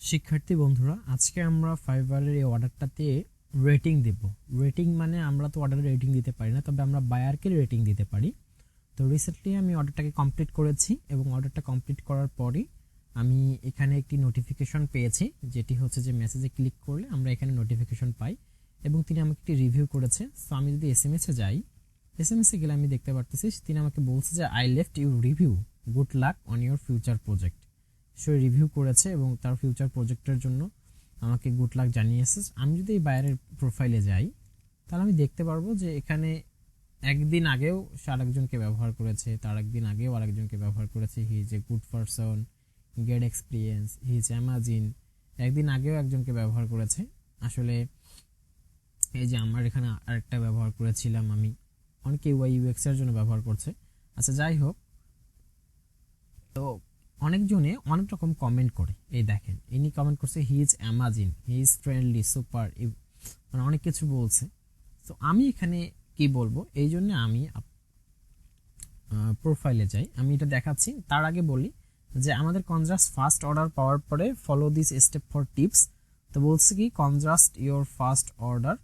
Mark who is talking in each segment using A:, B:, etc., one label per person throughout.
A: শিক্ষার্থী বন্ধুরা, আজকে আমরা ফাইবারের এই অর্ডারটাতে রেটিং দেব। রেটিং মানে আমরা তো অর্ডারে রেটিং দিতে পারি না, তবে আমরা বায়ারকে রেটিং দিতে পারি। তো রিসেন্টলি আমি অর্ডারটাকে কমপ্লিট করেছি এবং অর্ডারটা কমপ্লিট করার পরই আমি এখানে একটি নোটিফিকেশন পেয়েছি, যেটি হচ্ছে যে মেসেজে ক্লিক করলে আমরা এখানে নোটিফিকেশন পাই এবং তিনি আমাকে একটি রিভিউ করেছে। সো আমি যদি এসএমএসে যাই, এসএমএসে গেলে আমি দেখতে পারতেছি তিনি আমাকে বলছে যে I left you review, good luck on your future project. সে রিভিউ করেছে এবং তার ফিউচার প্রজেক্টের জন্য আমাকে গুড লাক জানিয়েছে। আমি যদি এই বায়ারের প্রোফাইলে যাই তাহলে আমি দেখতে পারবো যে এখানে একদিন আগেও সে আরেকজনকে ব্যবহার করেছে, তার একদিন আগেও আরেকজনকে ব্যবহার করেছে। He is a good person, get experience, he is amazing. একদিন আগেও একজনকে ব্যবহার করেছে। আসলে এই যে আমার এখানে আরেকটা ব্যবহার করেছিলাম আমি, অনেকে ইউআই ইউএক্স এর জন্য ব্যবহার করছে। আচ্ছা, যাই হোক, তো অনেকজনে অনেক রকম কমেন্ট করে। এই দেখেন, ইনি কমেন্ট করছে হি is amazing, he is friendly, super, মানে অনেক কিছু বলছে। তো আমি এখানে কি বলবো, এই জন্য আমি প্রোফাইলে যাই, আমি এটা দেখাচ্ছি। তার আগে বলি যে আমাদের কনজাস্ট ফার্স্ট অর্ডার পাওয়ার পরে follow this step for tips. তো বলছে কি conquest your first order,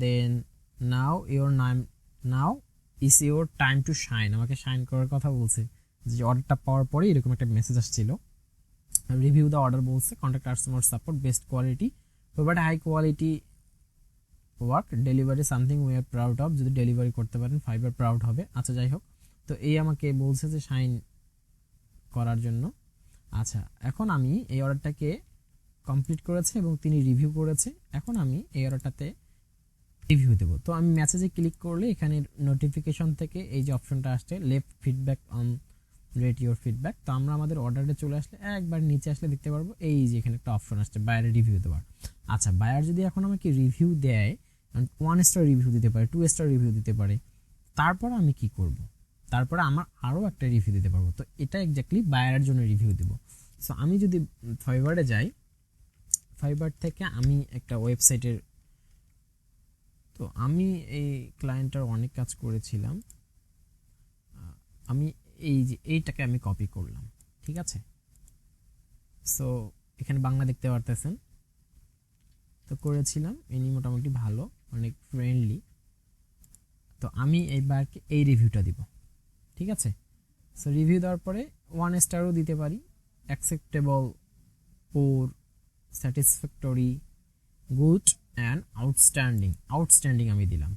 A: then now is your time to shine. আমাকে শাইন করার কথা বলছে। যে অর্ডারটা পাওয়ার পরে এরকম একটা মেসেজ আসছিল, রিভিউ দ্য অর্ডার বলছে, contact customer support, best quality, provide high quality work, delivery something we are proud of. যদি ডেলিভারি করতে পারেন ফাইবার প্রাউড হবে। আচ্ছা, যাই হোক, তো এই আমাকে বলছে যে সাইন করার জন্য। আচ্ছা, এখন আমি এই অর্ডারটাকে কমপ্লিট করেছে এবং তিনি রিভিউ করেছে। এখন আমি এই অর্ডারটাতে রিভিউ দেবো। তো আমি মেসেজে ক্লিক করলে এখানে নোটিফিকেশন থেকে এই যে অপশনটা আসছে left feedback on rate your feedback. তো আমরা আমাদের অর্ডারে চলে আসলে একবার নিচে আসলে দেখতে পারবো এই যে এখানে একটা অপশন আসছে বায়ারে রিভিউ দেওয়ার। আচ্ছা, বায়ার যদি এখন আমাকে রিভিউ দেয়, 1 স্টার রিভিউ দিতে পারে, 2 স্টার রিভিউ দিতে পারে, তারপর আমি কি করব, তারপরে আমার আরও একটা রিভিউ দিতে পারবো। তো এটা এক্স্যাক্টলি বায়ারের জন্য রিভিউ দেবো। সো আমি যদি ফাইবারে যাই, ফাইবার থেকে আমি একটা ওয়েবসাইটের, তো আমি এই ক্লায়েন্টটার অনেক কাজ করেছিলাম, আমি এই যে এইটাকে আমি কপি করলাম, ঠিক আছে। সো এখানে বাংলা দেখতে পারতেছেন, তো করেছিলাম। ইনি মোটামুটি ভালো, অনেক ফ্রেন্ডলি। তো আমি এইবারকে এই রিভিউটা দিব, ঠিক আছে। সো রিভিউ দেওয়ার পরে 1 স্টারও দিতে পারি, acceptable, poor, satisfactory, good and outstanding আমি দিলাম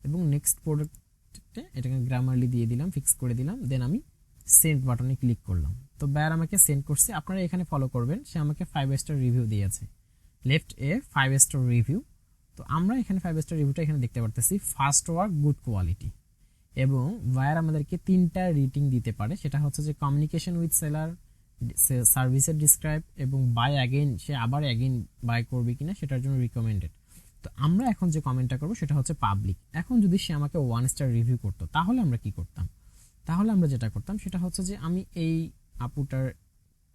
A: এবং নেক্সট প্রোডাক্টে এটাকে গ্রামারলি দিয়ে দিলাম, ফিক্স করে দিলাম। দেন আমি সেন্ড বাটনে ক্লিক করলাম। তো বায়ার আমাকে সেন্ড করছে। আপনারা এখানে ফলো করবেন, সে আমাকে 5 স্টার রিভিউ দিয়েছে, লেফট এ 5 স্টার রিভিউ। তো আমরা এখানে 5 স্টার রিভিউটা এখানে দেখতে পারতেছি, ফাস্ট ওয়ার্ক, গুড কোয়ালিটি। এবং বায়ার আমাদেরকে 3টা রেটিং দিতে পারে, সেটা হচ্ছে যে কমিউনিকেশন উইথ সেলার, সার্ভিসের ডিসক্রাইব এবং বাই অ্যাগেন, সে আবার অ্যাগেন বাই করবে কিনা সেটার জন্য রিকমেন্ডেড। তো আমরা এখন যে কমেন্টটা করবো সেটা হচ্ছে পাবলিক। এখন যদি সে আমাকে 1 স্টার রিভিউ করতো তাহলে আমরা কি করতাম, তাহলে আমরা যেটা করতাম সেটা হচ্ছে যে আমি এই আপুটার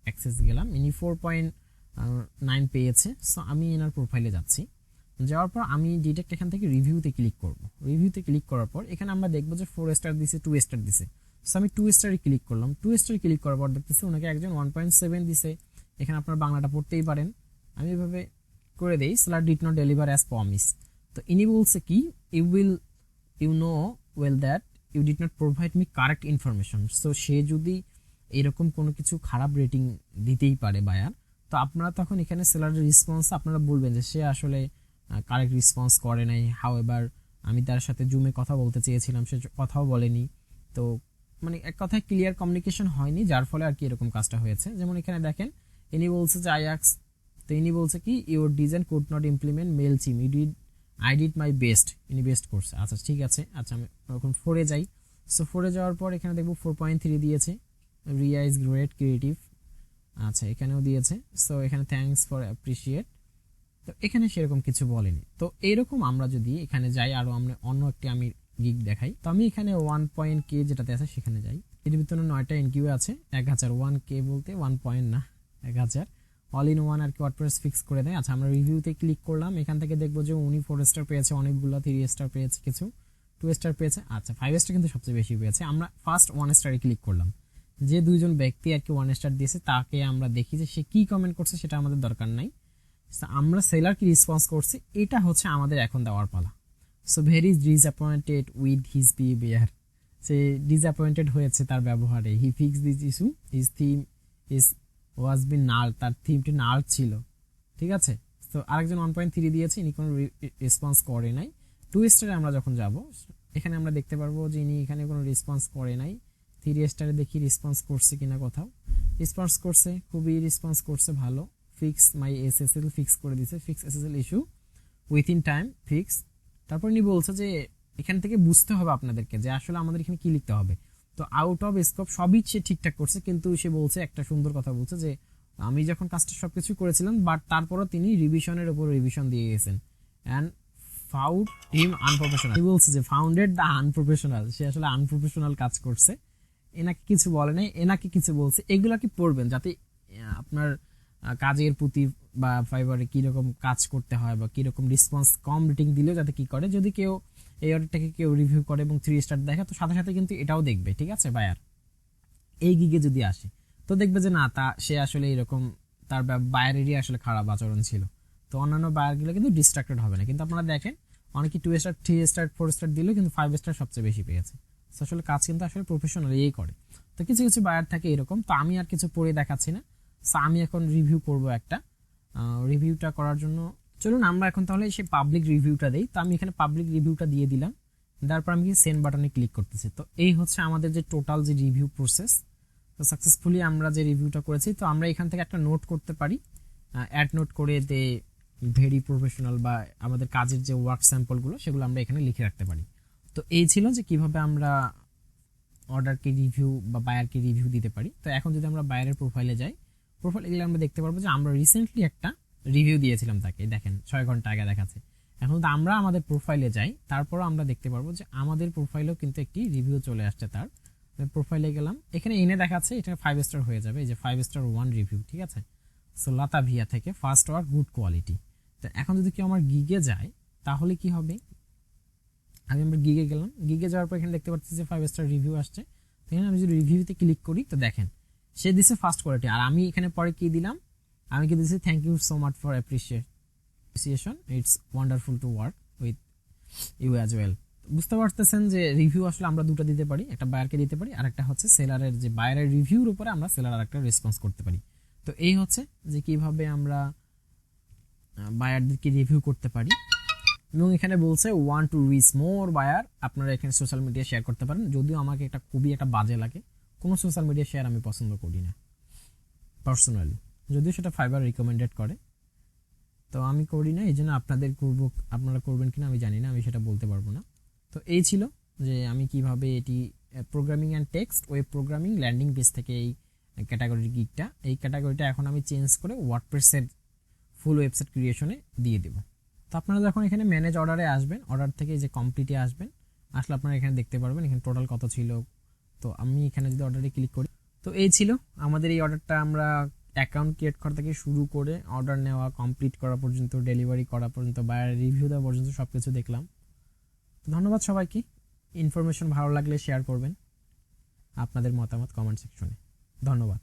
A: অ্যাক্সেস গেলাম, ইনি 4.9 পেয়েছে। সো আমি এনার প্রোফাইলে যাচ্ছি, যাওয়ার পর আমি ডিরেক্ট এখান থেকে রিভিউতে ক্লিক করব। রিভিউতে ক্লিক করার পর এখানে আমরা দেখবো যে 4 স্টার দিছে, 2 স্টার দিছে। সো আমি 2 স্টারে ক্লিক করলাম। 2 স্টারে ক্লিক করার পর দেখতেছি ওনাকে একজন 1.7 দিছে। এখানে আপনার বাংলাটা পড়তেই পারেন, আমি এভাবে করে দেই, seller did not deliver as promise. তো ইনি বলছে কি you know well that you did not provide me correct information. So সে যদি এরকম কোনো কিছু খারাপ রেটিং দিতেই পারে বায়ার, তো আপনারা তখন এখানে সেলারের রেসপন্স আপনারা বলবেন যে সে আসলে কারেক্ট রেসপন্স করে নাই। হাউ এভার আমি তার সাথে জুমে কথা বলতে চেয়েছিলাম, সে কথাও বলেনি। তো মানে এক কথায় ক্লিয়ার কমিউনিকেশন হয়নি, যার ফলে আর কি এরকম কাজটা হয়েছে। যেমন এখানে দেখেন, ইনি বলছে যে তো ইনি বলছে কি your design could not implement Mailchimp, I did my best. ইনি বেস্ট করছে। আচ্ছা, ঠিক আছে। আচ্ছা, আমি এখন 4-এ যাই। সো 4-এ যাওয়ার পর এখানে দেখবো 4.3 দিয়েছে, রিয়া ইজ গ্রেট ক্রিয়েটিভ। আচ্ছা, এখানেও দিয়েছে। সো এখানে থ্যাঙ্কস ফর অ্যাপ্রিসিয়েট। তো এখানে সেরকম কিছু বলেনি। তো এইরকম আমরা যদি এখানে যাই, আরও আমরা অন্য একটি আমি গিগ দেখাই। তো আমি এখানে 1.k যেটাতে আছে সেখানে যাই। এর ভিতরে 9টা এনকিউ আছে, 1000। 1k বলতে 1 পয়েন্ট না, 1000 অল ইন ওয়ান আর কি ওয়ার্ডপ্রেস ফিক্স করে দেয়। আচ্ছা, আমরা রিভিউতে ক্লিক করলাম, এখান থেকে দেখবো যে উনি 4 স্টার পেয়েছে, অনেকগুলো 3 স্টার পেয়েছে, কিছু 2 স্টার পেয়েছে। আচ্ছা, 5 স্টার কিন্তু সবচেয়ে বেশি পেয়েছে। আমরা ফার্স্ট 1 স্টারে ক্লিক করলাম। যে দুইজন ব্যক্তি আর কি 1 স্টার দিয়েছে তাকে আমরা দেখি যে সে কি কমেন্ট করছে, সেটা আমাদের দরকার নাই। আমরা সেলার কি রেসপন্স করছি এটা হচ্ছে আমাদের এখন দেওয়ার পালা। So very disappointed with his behaviour, সে ডিসঅ্যাপয়েন্টেড হয়েছে তার ব্যবহারে। He fix this issue, his theme is was been null, তার থিমটি নাল ছিল, ঠিক আছে। তো আরেকজন 1.3 দিয়েছে, ইনি কোনো রেসপন্স করে নাই। 2 স্টারে আমরা যখন যাব এখানে আমরা দেখতে পারবো যে ইনি এখানে কোনো রেসপন্স করে নাই। 3 স্টারে দেখি রেসপন্স করছে কিনা, কোথাও রেসপন্স করছে, খুবই রেসপন্স করছে, ভালো। ফিক্স মাই এসএসএল ফিক্স করে দিছে, fix SSL issue within time fix. তারপর উনি বলছে যে এখান থেকে বুঝতে হবে আপনাদেরকে যে আসলে আমাদের এখানে কি লিখতে হবে। তো আউট অফ স্কোপ সবই সে ঠিকঠাক করছে, কিন্তু সে বলছে একটা সুন্দর কথা বলছে যে আমি যখন কাজটা সবকিছু করেছিলাম, বাট তারপরও তিনি রিভিশনের উপর রিভিশন দিয়ে গেছেন অ্যান্ড ফাউন্ড হিম আনপ্রফেশনাল। বলছে যে ফাউন্ডেড দ্য আনপ্রফেশনাল, সে আসলে আনপ্রফেশনাল কাজ করছে। এনাকে কিছু বলে নাই, এনাকে কিছু বলছে। এগুলা কি পড়বেন যাতে আপনার কাজের প্রতি বা ফাইবারে কীরকম কাজ করতে হয় বা কীরকম রেসপন্স, কম রেটিং দিলেও যাতে কী করে, যদি কেউ এই অর্ডারটাকে কেউ রিভিউ করে এবং 3 স্টার দেখে, তো সাথে সাথে কিন্তু এটাও দেখবে, ঠিক আছে। বায়ার এই গিগে যদি আসে তো দেখবে যে না, তা সে আসলে এরকম তার বায়ারেরই আসলে খারাপ আচরণ ছিল। তো অন্যান্য বায়ারগুলো কিন্তু ডিস্ট্রাক্টেড হবে না। কিন্তু আপনারা দেখেন অনেকে 2 স্টার 3 স্টার 4 স্টার দিলেও কিন্তু 5 স্টার সবচেয়ে বেশি পেয়েছে। তো আসলে কাজ কিন্তু আসলে প্রফেশনাল এই করে। তো কিছু কিছু বায়ার থাকে এরকম। তো আমি আর কিছু পড়ে দেখাচ্ছি না, সো আমি এখন রিভিউ করব একটা। রিভিউটা করার জন্য চলুন আমরা এখন তাহলে সেই পাবলিক রিভিউটা দেই। তো আমি এখানে পাবলিক রিভিউটা দিয়ে দিলাম, তারপর আমি সেন্ড বাটনে ক্লিক করতেছি। তো এই হচ্ছে আমাদের যে টোটাল যে রিভিউ প্রসেস। তো সাকসেসফুলি আমরা যে রিভিউটা করেছি, তো আমরা এখান থেকে একটা নোট করতে পারি, অ্যাড নোট করে দে ভেরি প্রফেশনাল, বা আমাদের কাজের যে ওয়ার্ক স্যাম্পলগুলো সেগুলো আমরা এখানে লিখে রাখতে পারি। তো এই ছিল যে কিভাবে আমরা অর্ডারকে রিভিউ বা বায়ারকে রিভিউ দিতে পারি। তো এখন যদি আমরা বায়ারের প্রোফাইলে যাই, প্রোফাইলে গেলে আমরা দেখতে পারবো যে আমরা রিসেন্টলি একটা রিভিউ দিয়েছিলাম তাকে, দেখেন 6 ঘন্টা আগে দেখাচ্ছে। এখন তো আমরা আমাদের প্রোফাইলে যাই, তারপর আমরা দেখতে পারবো যে আমাদের প্রোফাইলেও কিন্তু একটি রিভিউ চলে আসছে তার। প্রোফাইলে গেলাম, এখানে এনে দেখাচ্ছে এটা 5 স্টার হয়ে যাবে, এই যে 5 স্টার 1 রিভিউ, ঠিক আছে। সো লাতা ভিয়া থেকে ফার্স্ট ওয়ার্ক গুড কোয়ালিটি। তো এখন যদি কেউ আমার গিগে যায় তাহলে কি হবে, আমরা গিগে গেলাম, গিগে যাওয়ার পর এখানে দেখতে পাচ্ছি যে 5 স্টার রিভিউ আসছে। তো এখানে আমি যদি রিভিউতে ক্লিক করি তো দেখেন সে দিছে ফার্স্ট কোয়ালিটি, আর আমি এখানে পরে কি দিলাম, আমি কি দিয়েছি thank you so much for appreciation, it's wonderful to work with you as well. বুঝতে পারতেছেন যে রিভিউ আসলে আমরা দুটো দিতে পারি, একটা বায়ারকে দিতে পারি আর একটা হচ্ছে সেলারের যে বায়ারের রিভিউর উপরে আমরা সেলার আর একটা রেসপন্স করতে পারি। তো এই হচ্ছে যে কিভাবে আমরা বায়ারদেরকে রিভিউ করতে পারি। এবং এখানে বলছে want to reach more buyer, আপনারা এখানে সোশ্যাল মিডিয়া শেয়ার করতে পারেন। যদিও আমাকে এটা খুবই একটা বাজে লাগে, কোনো সোশ্যাল মিডিয়া শেয়ার আমি পছন্দ করি না পার্সোনালি, যদিও সেটা ফাইবার রিকমেন্ডেড করে, তো আমি করি না। এই জন্য আপনাদের করবো, আপনারা করবেন কিনা আমি জানি না, আমি সেটা বলতে পারবো না। তো এই ছিল যে আমি কিভাবে এটি programming and text web programming landing page থেকে এই ক্যাটাগরির গিকটা, এই ক্যাটাগরিটা এখন আমি চেঞ্জ করে ওয়ার্ডপ্রেসের ফুল ওয়েবসাইট ক্রিয়েশনে দিয়ে দেবো। তো আপনারা যখন এখানে ম্যানেজ অর্ডারে আসবেন, অর্ডার থেকে যে কমপ্লিটে আসবেন, আসলে আপনারা এখানে দেখতে পারবেন এখানে টোটাল কত ছিল। তো আমি এখানে যদি অর্ডারে ক্লিক করি, তো এই ছিল আমাদের এই অর্ডারটা। আমরা অ্যাকাউন্ট ক্রিয়েট করা থেকে শুরু করে অর্ডার নেওয়া কমপ্লিট করা পর্যন্ত, ডেলিভারি করা পর্যন্ত, বায়ার রিভিউ দেওয়া পর্যন্ত সব কিছু দেখলাম। ধন্যবাদ সবাইকে। ইনফরমেশন ভালো লাগলে শেয়ার করবেন, আপনাদের মতামত কমেন্ট সেকশনে। ধন্যবাদ।